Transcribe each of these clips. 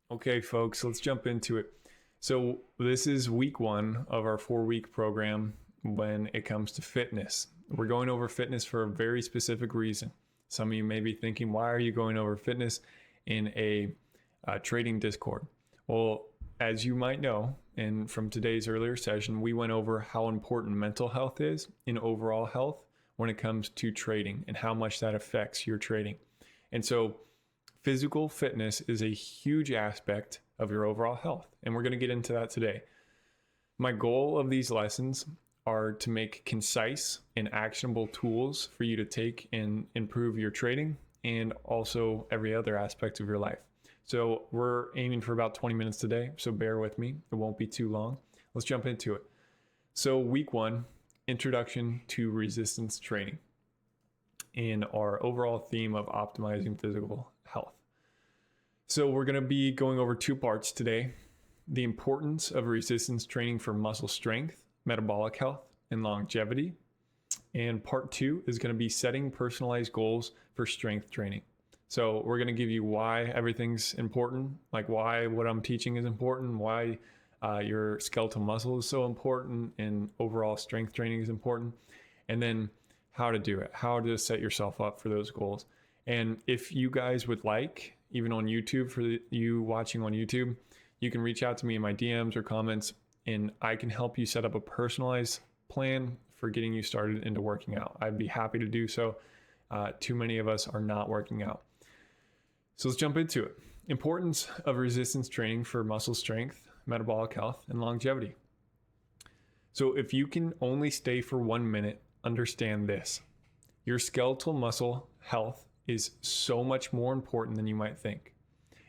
Okay, folks, let's jump into it. So, this is week one of our 4-week program when it comes to fitness. We're going over fitness for a very specific reason. Some of you may be thinking, why are you going over fitness in a trading Discord? Well, as you might know, and from today's earlier session, we went over how important mental health is in overall health when it comes to trading and how much that affects your trading. And so, physical fitness is a huge aspect of your overall health, and we're going to get into that today. My goal of these lessons are to make concise and actionable tools for you to take and improve your trading and also every other aspect of your life. So we're aiming for about 20 minutes today, so bear with me. It won't be too long. Let's jump into it. So week one, introduction to resistance training in our overall theme of optimizing physical health. So we're going to be going over 2 parts today: the importance of resistance training for muscle strength, metabolic health, and longevity. And part 2 is going to be setting personalized goals for strength training. So we're going to give you why everything's important, like why what I'm teaching is important, why your skeletal muscle is so important, and overall strength training is important, and then how to do it, how to set yourself up for those goals. And if you guys would like, even on YouTube, for you watching on YouTube, you can reach out to me in my DMs or comments, and I can help you set up a personalized plan for getting you started into working out. I'd be happy to do so. Too many of us are not working out. So let's jump into it. Importance of resistance training for muscle strength, metabolic health, and longevity. So if you can only stay for 1 minute, understand this: your skeletal muscle health is so much more important than you might think.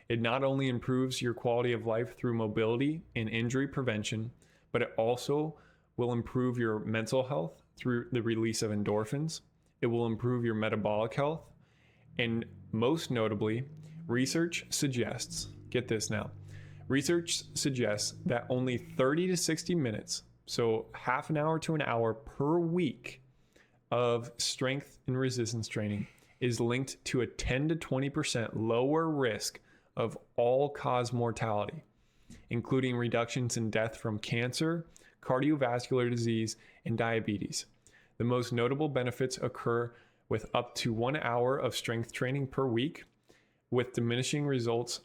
It not only improves your quality of life through mobility and injury prevention, but it also will improve your mental health through the release of endorphins. It will improve your metabolic health. And most notably, research suggests, get this now, research suggests that only 30 to 60 minutes, so half an hour to an hour per week of strength and resistance training is linked to a 10 to 20% lower risk of all-cause mortality, including reductions in death from cancer, cardiovascular disease, and diabetes. The most notable benefits occur with up to 1 hour of strength training per week, with diminishing results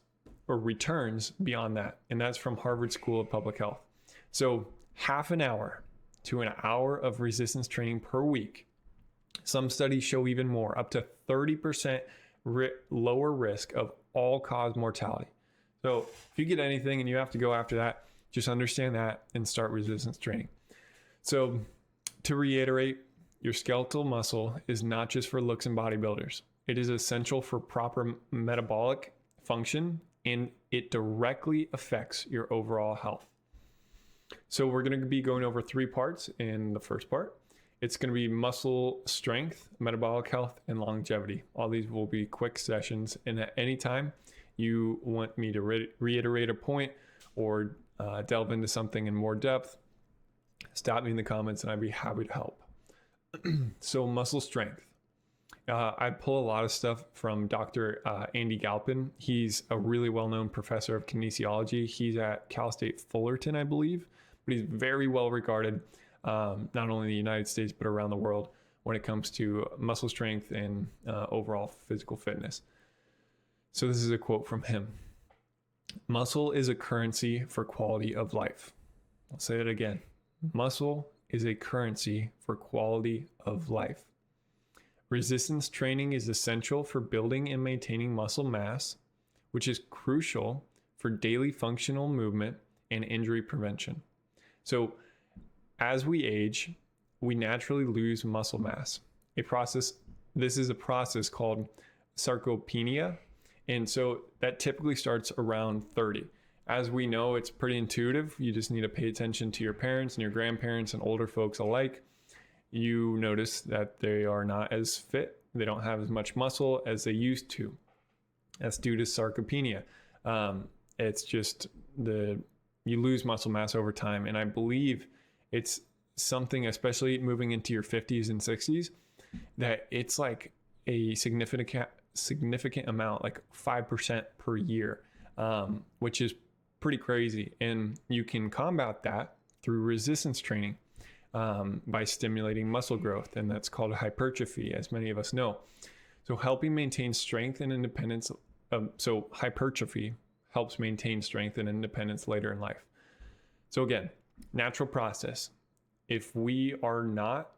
or returns beyond that. And that's from Harvard School of Public Health. So half an hour to an hour of resistance training per week. Some studies show even more, up to 30% lower risk of all-cause mortality. So if you get anything and you have to go after that, just understand that and start resistance training. So to reiterate, your skeletal muscle is not just for looks and bodybuilders. It is essential for proper metabolic function, and it directly affects your overall health. So we're going to be going over 3 parts in the first part. It's going to be muscle strength, metabolic health, and longevity. All these will be quick sessions, and at any time you want me to reiterate a point or delve into something in more depth, stop me in the comments and I'd be happy to help. So muscle strength. I pull a lot of stuff from Dr. Andy Galpin. He's a really well-known professor of kinesiology. He's at Cal State Fullerton, I believe, but he's very well regarded, not only in the United States, but around the world when it comes to muscle strength and overall physical fitness. So this is a quote from him. Muscle is a currency for quality of life. I'll say it again. Muscle is a currency for quality of life. Resistance training is essential for building and maintaining muscle mass, which is crucial for daily functional movement and injury prevention. So as we age, we naturally lose muscle mass. This is a process called sarcopenia. And so that typically starts around 30. As we know, it's pretty intuitive. You just need to pay attention to your parents and your grandparents and older folks alike. You notice that they are not as fit. They don't have as much muscle as they used to. That's due to sarcopenia. It's just you lose muscle mass over time. And I believe it's something, especially moving into your 50s and 60s, that it's like a significant amount, like 5% per year. which is pretty crazy. And you can combat that through resistance training by stimulating muscle growth, and that's called hypertrophy, as many of us know. So helping maintain strength and independence. So hypertrophy helps maintain strength and independence later in life. So again, natural process. If we are not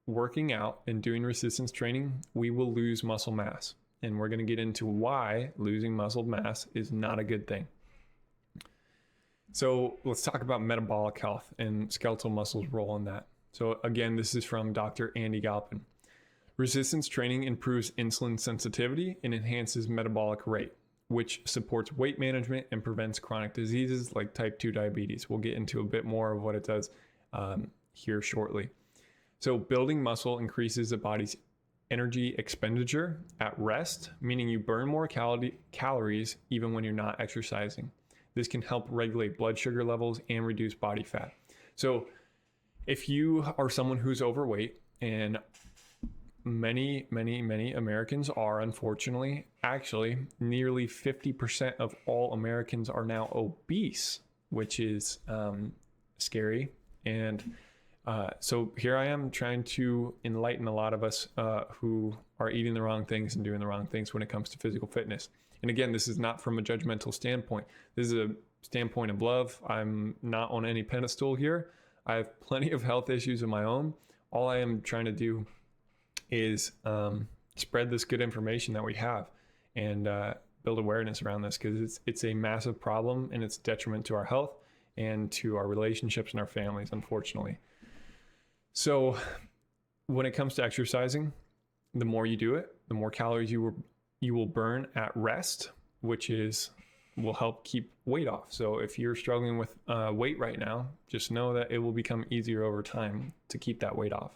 working out and doing resistance training, we will lose muscle mass. And we're going to get into why losing muscle mass is not a good thing. So let's talk about metabolic health and skeletal muscle's role in that. So again, this is from Dr. Andy Galpin. Resistance training improves insulin sensitivity and enhances metabolic rate, which supports weight management and prevents chronic diseases like type 2 diabetes. We'll get into a bit more of what it does here shortly. So building muscle increases the body's energy expenditure at rest, meaning you burn more calories even when you're not exercising. This can help regulate blood sugar levels and reduce body fat. So if you are someone who's overweight, and many Americans are, unfortunately, actually nearly 50% of all Americans are now obese, which is scary. And so here I am trying to enlighten a lot of us who are eating the wrong things and doing the wrong things when it comes to physical fitness. And again, this is not from a judgmental standpoint. This is a standpoint of love. I'm not on any pedestal here. I have plenty of health issues of my own. All I am trying to do is spread this good information that we have and build awareness around this, because it's a massive problem and it's a detriment to our health and to our relationships and our families, unfortunately. So when it comes to exercising, the more you do it, the more calories you will burn at rest, which will help keep weight off. So if you're struggling with weight right now, just know that it will become easier over time to keep that weight off.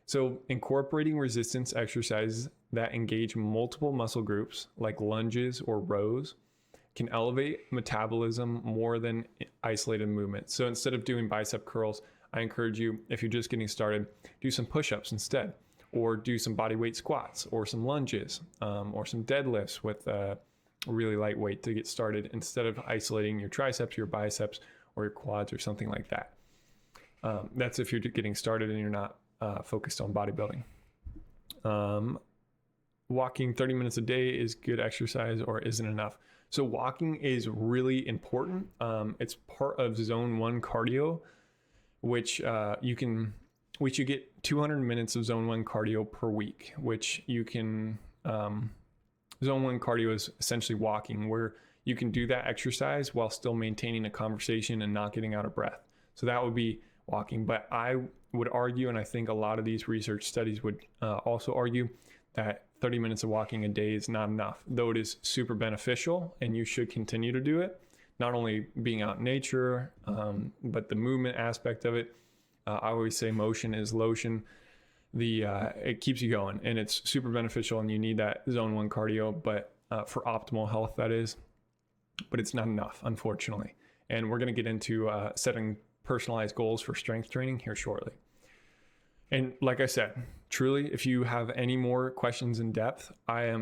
So incorporating resistance exercises that engage multiple muscle groups like lunges or rows can elevate metabolism more than isolated movements. So instead of doing bicep curls, I encourage you, if you're just getting started, do some push-ups instead, or do some body weight squats, or some lunges, or some deadlifts with really light weight to get started, instead of isolating your triceps, your biceps, or your quads, or something like that. That's if you're getting started and you're not focused on bodybuilding. Walking 30 minutes a day is good exercise or isn't enough. So walking is really important. It's part of zone 1 cardio, which you get 200 minutes of zone 1 cardio per week, which you can, zone 1 cardio is essentially walking, where you can do that exercise while still maintaining a conversation and not getting out of breath. So that would be walking. But I would argue, and I think a lot of these research studies would also argue, that 30 minutes of walking a day is not enough, though it is super beneficial and you should continue to do it. Not only being out in nature, but the movement aspect of it. I always say motion is lotion. It keeps you going, and it's super beneficial, and you need that zone 1 cardio, but for optimal health, that is. But it's not enough, unfortunately. And we're going to get into setting personalized goals for strength training here shortly. And like I said, truly, if you have any more questions in depth, I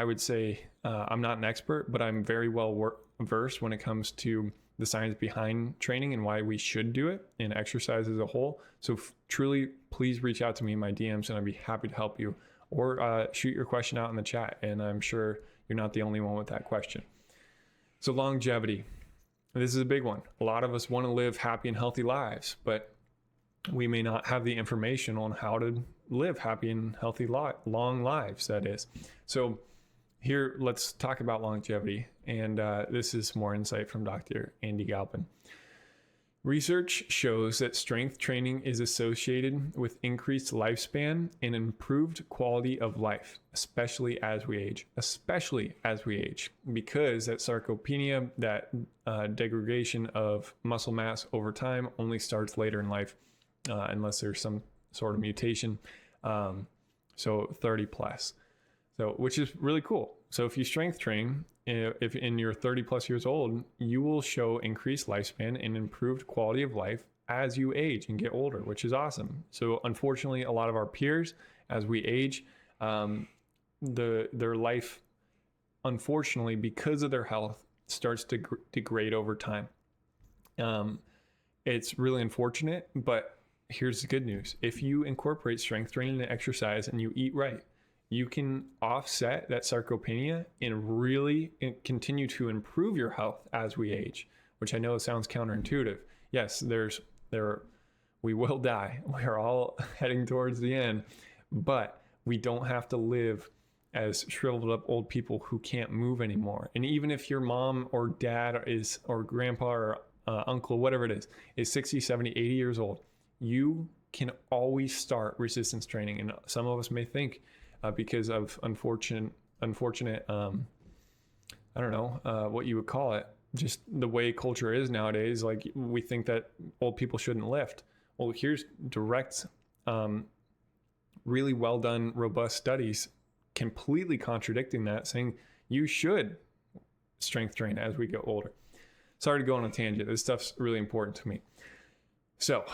would say I'm not an expert, but I'm very well versed when it comes to the science behind training and why we should do it, and exercise as a whole. So truly, please reach out to me in my DMs and I'd be happy to help you, or shoot your question out in the chat. And I'm sure you're not the only one with that question. So longevity, this is a big one. A lot of us want to live happy and healthy lives, but we may not have the information on how to live happy and healthy long lives, that is. So here, let's talk about longevity. And this is more insight from Dr. Andy Galpin. Research shows that strength training is associated with increased lifespan and improved quality of life, especially as we age, because that sarcopenia, that degradation of muscle mass over time, only starts later in life, unless there's some sort of mutation. So 30 plus. So, which is really cool. So if you strength train, if in your 30 plus years old, you will show increased lifespan and improved quality of life as you age and get older, which is awesome. So unfortunately, a lot of our peers, as we age, their life unfortunately, because of their health, starts to degrade over time. It's really unfortunate, but here's the good news. If you incorporate strength training and exercise and you eat right, you can offset that sarcopenia and really continue to improve your health as we age, which I know sounds counterintuitive. Yes, we will die. We're all heading towards the end, but we don't have to live as shriveled up old people who can't move anymore. And even if your mom or dad or grandpa or uncle, whatever it is 60, 70, 80 years old, you can always start resistance training. And some of us may think because of unfortunate, I don't know what you would call it, just the way culture is nowadays, like we think that old people shouldn't lift. Well, here's direct, really well done, robust studies completely contradicting that, saying you should strength train as we get older. Sorry to go on a tangent. This stuff's really important to me. So,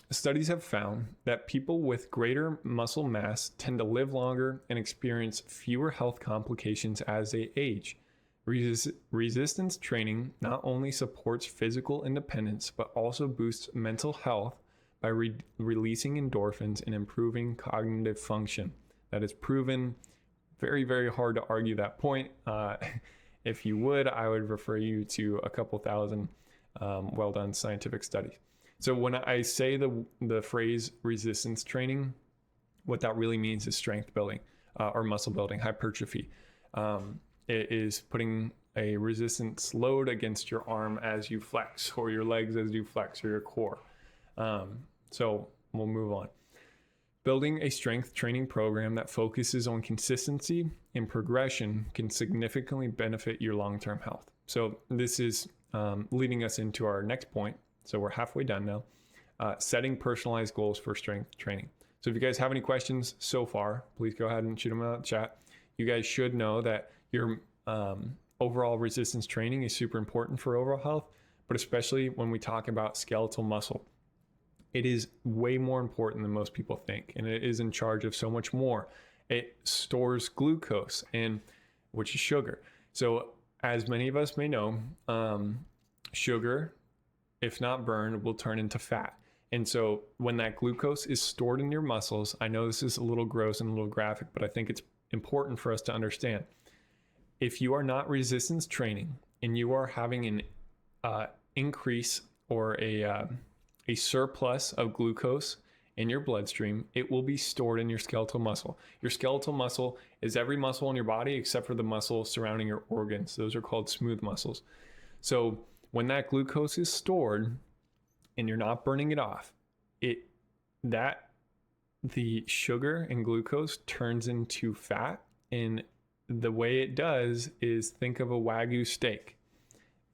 studies have found that people with greater muscle mass tend to live longer and experience fewer health complications as they age. Resistance training not only supports physical independence, but also boosts mental health by releasing endorphins and improving cognitive function. That is proven. Very, very hard to argue that point. If you would, I would refer you to a couple thousand well-done scientific studies. So when I say the phrase resistance training, what that really means is strength building or muscle building, hypertrophy. It is putting a resistance load against your arm as you flex, or your legs as you flex, or your core. So we'll move on. Building a strength training program that focuses on consistency and progression can significantly benefit your long-term health. So this is leading us into our next point. So we're halfway done now. Setting personalized goals for strength training. So if you guys have any questions so far, please go ahead and shoot them out in the chat. You guys should know that your overall resistance training is super important for overall health, but especially when we talk about skeletal muscle. It is way more important than most people think, and it is in charge of so much more. It stores glucose, which is sugar. So as many of us may know, sugar, if not burned, will turn into fat. And so when that glucose is stored in your muscles, I know this is a little gross and a little graphic, but I think it's important for us to understand. If you are not resistance training and you are having an increase or a surplus of glucose in your bloodstream, it will be stored in your skeletal muscle. Your skeletal muscle is every muscle in your body except for the muscles surrounding your organs. Those are called smooth muscles. So when that glucose is stored and you're not burning it off, the sugar and glucose turns into fat. And the way it does is, think of a Wagyu steak.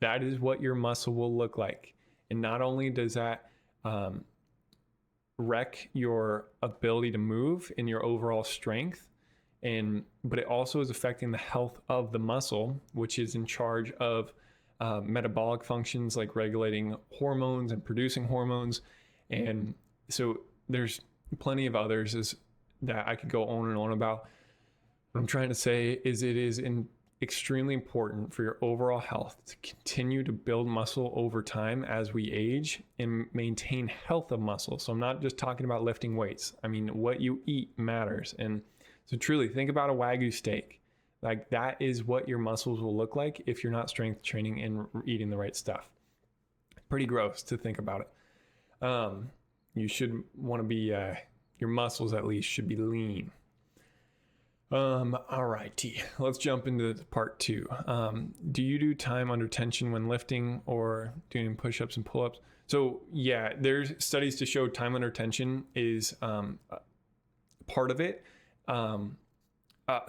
That is what your muscle will look like. And not only does that wreck your ability to move and your overall strength, but it also is affecting the health of the muscle, which is in charge of metabolic functions like regulating hormones and producing hormones. And so there's plenty of others that I could go on and on about. What I'm trying to say is it is extremely important for your overall health to continue to build muscle over time as we age and maintain health of muscle. So I'm not just talking about lifting weights. I mean, what you eat matters. And so truly think about a Wagyu steak. Like, that is what your muscles will look like if you're not strength training and eating the right stuff. Pretty gross to think about it. You should want to be, your muscles at least should be lean. All righty, let's jump into part 2. Do you do time under tension when lifting or doing push-ups and pull-ups? So yeah, there's studies to show time under tension is part of it.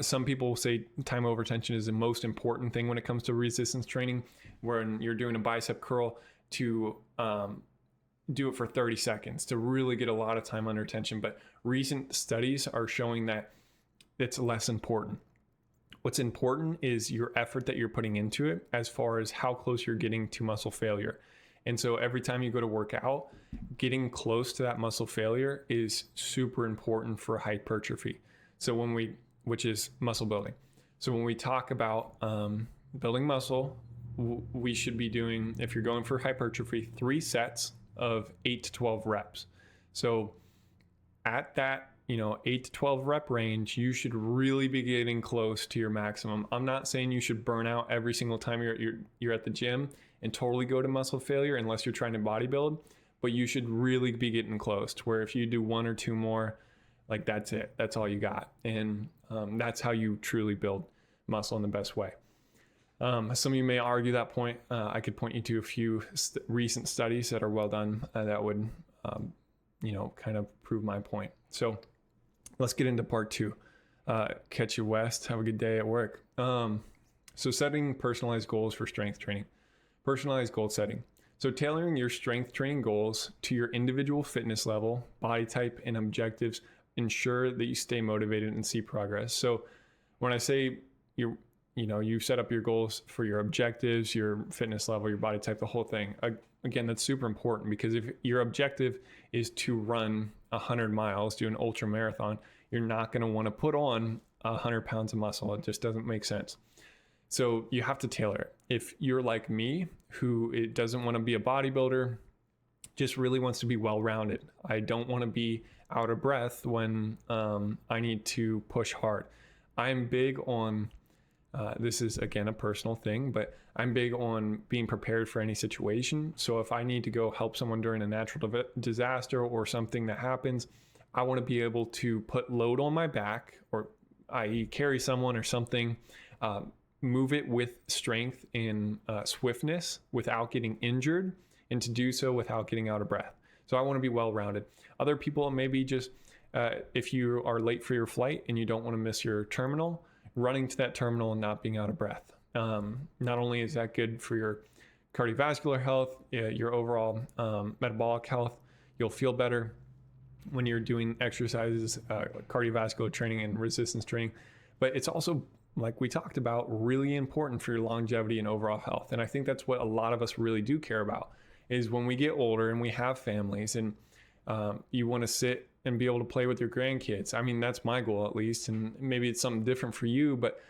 Some people say time over tension is the most important thing when it comes to resistance training, when you're doing a bicep curl, to do it for 30 seconds to really get a lot of time under tension. But recent studies are showing that it's less important. What's important is your effort that you're putting into it, as far as how close you're getting to muscle failure. And so every time you go to work out, getting close to that muscle failure is super important for hypertrophy. So which is muscle building. So when we talk about building muscle, we should be doing, if you're going for hypertrophy, 3 sets of 8 to 12 reps. So at that 8 to 12 rep range, you should really be getting close to your maximum. I'm not saying you should burn out every single time you're at the gym and totally go to muscle failure unless you're trying to bodybuild, but you should really be getting close to where if you do 1 or 2 more, like that's it, that's all you got. And that's how you truly build muscle in the best way. Some of you may argue that point. I could point you to a few recent studies that are well done that would kind of prove my point. So let's get into part 2. Catch you West. Have a good day at work. So setting personalized goals for strength training. Personalized goal setting. So tailoring your strength training goals to your individual fitness level, body type, and objectives ensure that you stay motivated and see progress. So when I say you set up your goals for your objectives, your fitness level, your body type, the whole thing. Again, that's super important because if your objective is to run 100 miles, do an ultra marathon, you're not going to want to put on 100 pounds of muscle. It just doesn't make sense. So you have to tailor it. If you're like me, who it doesn't want to be a bodybuilder, just really wants to be well-rounded. I don't want to be out of breath when I need to push hard. I'm big on, this is again a personal thing, but I'm big on being prepared for any situation. So if I need to go help someone during a natural disaster or something that happens, I want to be able to put load on my back, or i.e. carry someone or something, move it with strength and swiftness without getting injured, and to do so without getting out of breath. So I want to be well-rounded. Other people maybe just, if you are late for your flight and you don't want to miss your terminal, running to that terminal and not being out of breath. Not only is that good for your cardiovascular health, your overall metabolic health, you'll feel better when you're doing exercises, cardiovascular training and resistance training, but it's also, like we talked about, really important for your longevity and overall health. And I think that's what a lot of us really do care about, is when we get older and we have families and you want to sit and be able to play with your grandkids. I mean, that's my goal at least, and maybe it's something different for you, but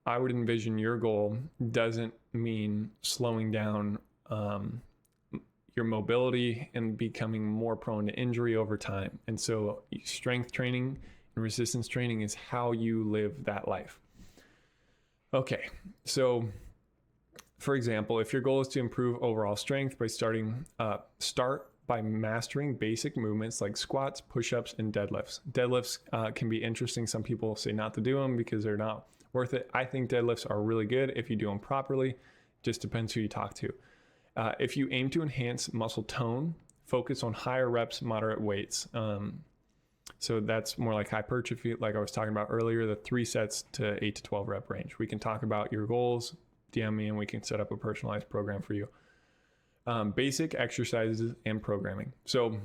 I would envision your goal doesn't mean slowing down your mobility and becoming more prone to injury over time. And so strength training and resistance training is how you live that life. Okay, so for example, if your goal is to improve overall strength by start by mastering basic movements like squats, push-ups, and deadlifts. Deadlifts can be interesting. Some people say not to do them because they're not worth it. I think deadlifts are really good if you do them properly. Just depends who you talk to. If you aim to enhance muscle tone, focus on higher reps, moderate weights. So that's more like hypertrophy, like I was talking about earlier, the 3 sets to 8 to 12 rep range. We can talk about your goals, DM me, and we can set up a personalized program for you. Basic exercises and programming. So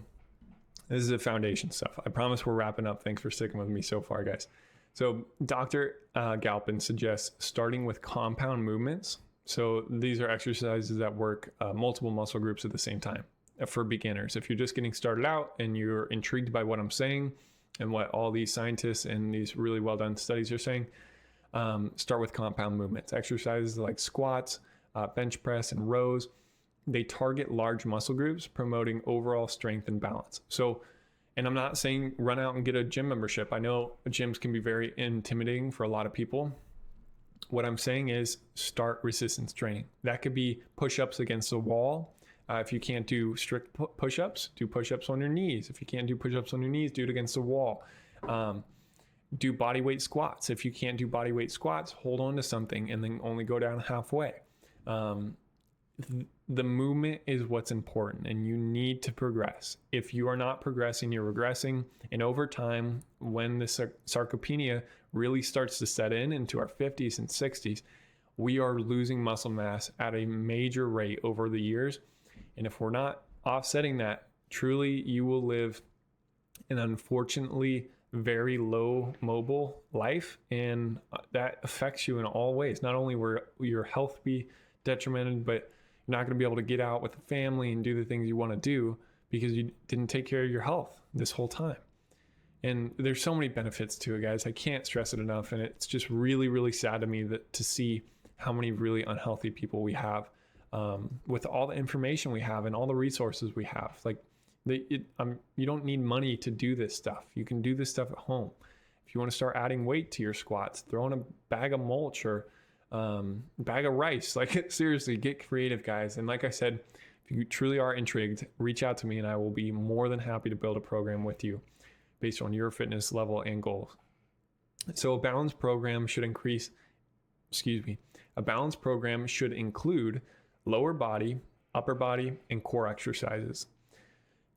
this is the foundation stuff. I promise we're wrapping up. Thanks for sticking with me so far, guys. So Dr. Galpin suggests starting with compound movements. So these are exercises that work multiple muscle groups at the same time for beginners. If you're just getting started out and you're intrigued by what I'm saying and what all these scientists and these really well done studies are saying, start with compound movements. Exercises like squats, bench press, and rows. They target large muscle groups, promoting overall strength and balance. So, and I'm not saying run out and get a gym membership. I know gyms can be very intimidating for a lot of people. What I'm saying is start resistance training. That could be push-ups against the wall. If you can't do strict push-ups, do push-ups on your knees. If you can't do push-ups on your knees, do it against the wall. Do body weight squats. If you can't do body weight squats, hold on to something and then only go down halfway. The movement is what's important, and you need to progress. If you are not progressing, you're regressing. And over time, when the sarcopenia really starts to set in into our 50s and 60s, we are losing muscle mass at a major rate over the years. And if we're not offsetting that, truly you will live an unfortunately very low mobile life, and that affects you in all ways. Not only will your health be detrimented, but you're not going to be able to get out with the family and do the things you want to do because you didn't take care of your health this whole time. And there's so many benefits to it, guys. I can't stress it enough. And it's just really, really sad to me to see how many really unhealthy people we have with all the information we have and all the resources we have. Like, you don't need money to do this stuff. You can do this stuff at home. If you want to start adding weight to your squats, throw in a bag of mulch or bag of rice. Like, seriously, get creative, guys. And like I said, if you truly are intrigued, reach out to me and I will be more than happy to build a program with you based on your fitness level and goals. So a balanced program should include lower body, upper body, and core exercises.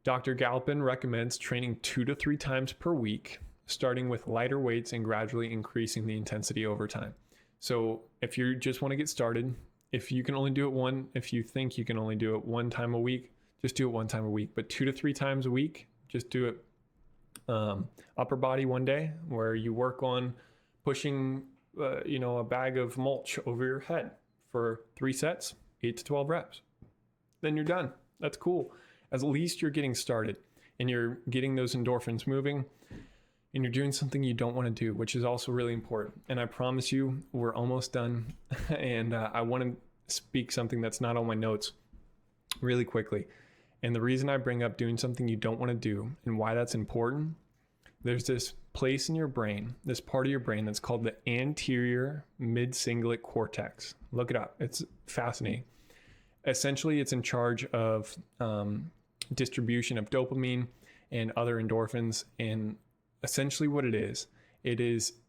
Dr. Galpin recommends training 2 to 3 times per week, starting with lighter weights and gradually increasing the intensity over time. So if you just want to get started, if you think you can only do it 1 time a week, just do it 1 time a week. But 2 to 3 times a week, just do it. Upper body one day where you work on pushing, a bag of mulch over your head for 3 sets, 8 to 12 reps. Then you're done. That's cool. At least you're getting started and you're getting those endorphins moving and you're doing something you don't want to do, which is also really important. And I promise you, we're almost done. And I want to speak something that's not on my notes really quickly. And the reason I bring up doing something you don't want to do and why that's important, there's this place in your brain, this part of your brain that's called the anterior mid-cingulate cortex. Look it up. It's fascinating. Essentially, it's in charge of distribution of dopamine and other endorphins. And essentially what it is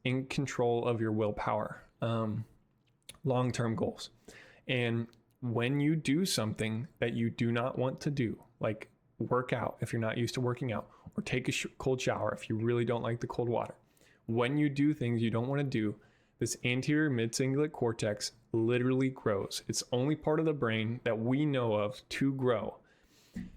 in control of your willpower, long-term goals. And when you do something that you do not want to do, like work out if you're not used to working out, or take a cold shower if you really don't like the cold water, when you do things you don't want to do, this anterior mid-cingulate cortex literally grows. It's only part of the brain that we know of to grow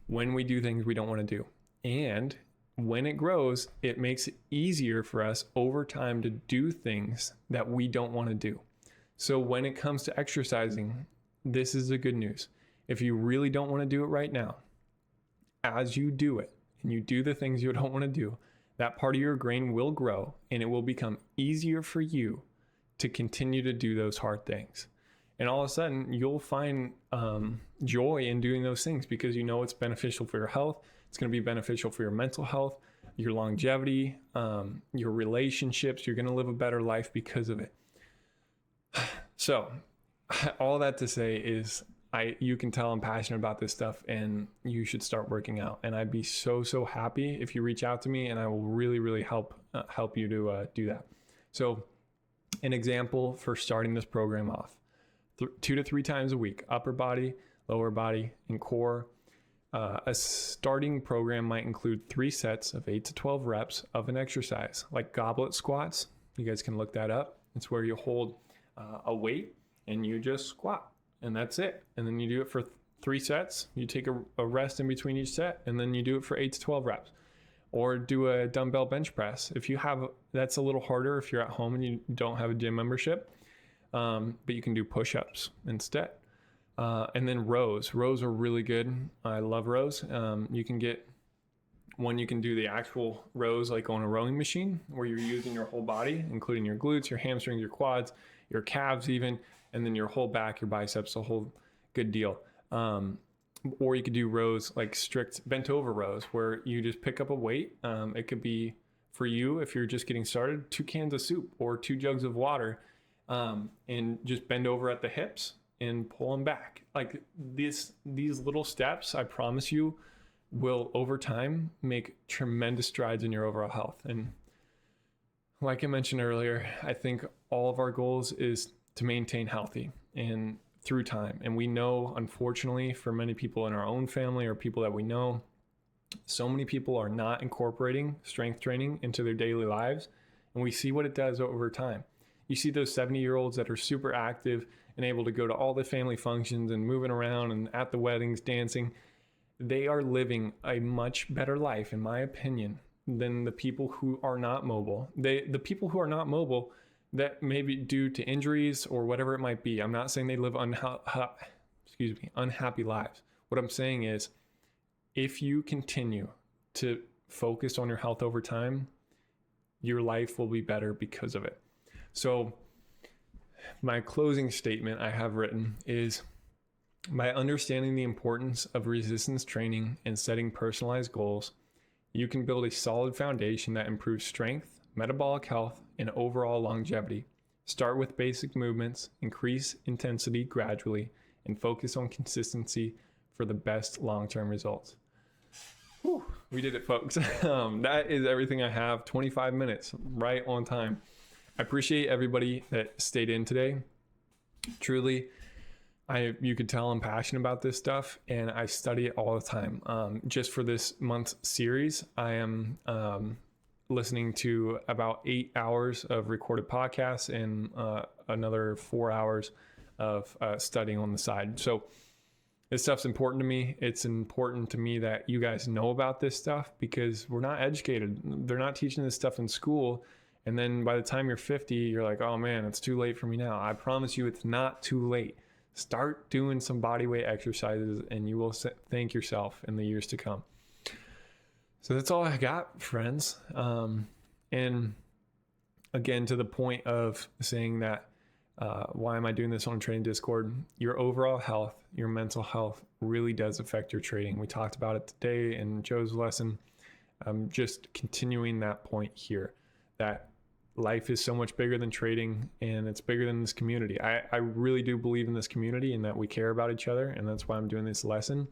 when we do things we don't want to do. And when it grows, it makes it easier for us over time to do things that we don't want to do. So when it comes to exercising, this is the good news. If you really don't want to do it right now, as you do it and you do the things you don't want to do, that part of your brain will grow and it will become easier for you to continue to do those hard things. And all of a sudden you'll find joy in doing those things because you know it's beneficial for your health. It's going to be beneficial for your mental health, your longevity, your relationships. You're going to live a better life because of it. So all that to say is you can tell I'm passionate about this stuff and you should start working out. And I'd be so happy if you reach out to me and I will really help you to do that. So an example for starting this program off, 2 to 3 times a week, upper body, lower body, and core. A starting program might include 3 sets of 8 to 12 reps of an exercise like goblet squats. You guys can look that up. It's where you hold a weight and you just squat and that's it. And then you do it for 3 sets. You take a rest in between each set and then you do it for 8 to 12 reps. Or do a dumbbell bench press. That's a little harder if you're at home and you don't have a gym membership, but you can do push-ups instead. And then rows. Rows are really good. I love rows. You can do the actual rows like on a rowing machine where you're using your whole body, including your glutes, your hamstrings, your quads, your calves even, and then your whole back, your biceps, the whole good deal. Or you could do rows like strict bent over rows where you just pick up a weight. It could be for you, if you're just getting started, 2 cans of soup or 2 jugs of water, and just bend over at the hips and pull them back. Like these little steps, I promise you, will over time make tremendous strides in your overall health. And like I mentioned earlier, I think all of our goals is to maintain healthy and through time. And we know, unfortunately, for many people in our own family or people that we know, so many people are not incorporating strength training into their daily lives. And we see what it does over time. You see those 70-year-olds that are super active and able to go to all the family functions and moving around and at the weddings, dancing. They are living a much better life, in my opinion, than the people who are not mobile. The people who are not mobile, that may be due to injuries or whatever it might be. I'm not saying they live unhappy lives. What I'm saying is, if you continue to focus on your health over time, your life will be better because of it. So my closing statement I have written is, by understanding the importance of resistance training and setting personalized goals, you can build a solid foundation that improves strength, metabolic health, and overall longevity. Start with basic movements, increase intensity gradually, and focus on consistency for the best long-term results. Whew, we did it, folks. That is everything I have. 25 minutes, right on time. I appreciate everybody that stayed in today. Truly, you could tell I'm passionate about this stuff, and I study it all the time. Just for this month's series, I am listening to about 8 hours of recorded podcasts and another 4 hours of studying on the side. So this stuff's important to me. It's important to me that you guys know about this stuff, because we're not educated. They're not teaching this stuff in school. And then by the time you're 50, you're like, oh man, it's too late for me now. I promise you it's not too late. Start doing some bodyweight exercises and you will thank yourself in the years to come. So that's all I got, friends. And again, to the point of saying that, why am I doing this on Training Discord? Your overall health, your mental health really does affect your trading. We talked about it today in Joe's lesson. I'm just continuing that point here, that life is so much bigger than trading, and it's bigger than this community. I really do believe in this community and that we care about each other, and that's why I'm doing this lesson.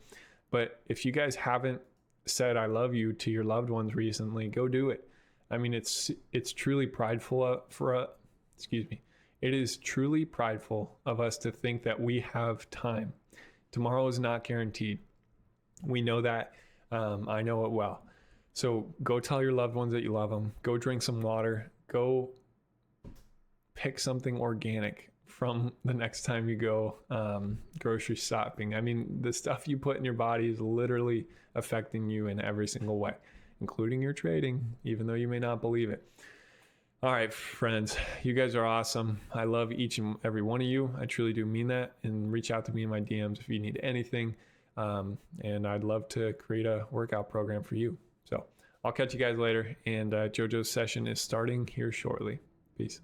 But if you guys haven't said I love you to your loved ones recently, go do it. I mean, it's truly prideful it is truly prideful of us to think that we have time. Tomorrow is not guaranteed. We know that. I know it well. So go tell your loved ones that you love them. Go drink some water. Go pick something organic from the next time you go grocery shopping. I mean, the stuff you put in your body is literally affecting you in every single way, including your trading, even though you may not believe it. All right, friends, you guys are awesome. I love each and every one of you. I truly do mean that. And reach out to me in my DMs if you need anything. And I'd love to create a workout program for you. So I'll catch you guys later. And JoJo's session is starting here shortly. Peace.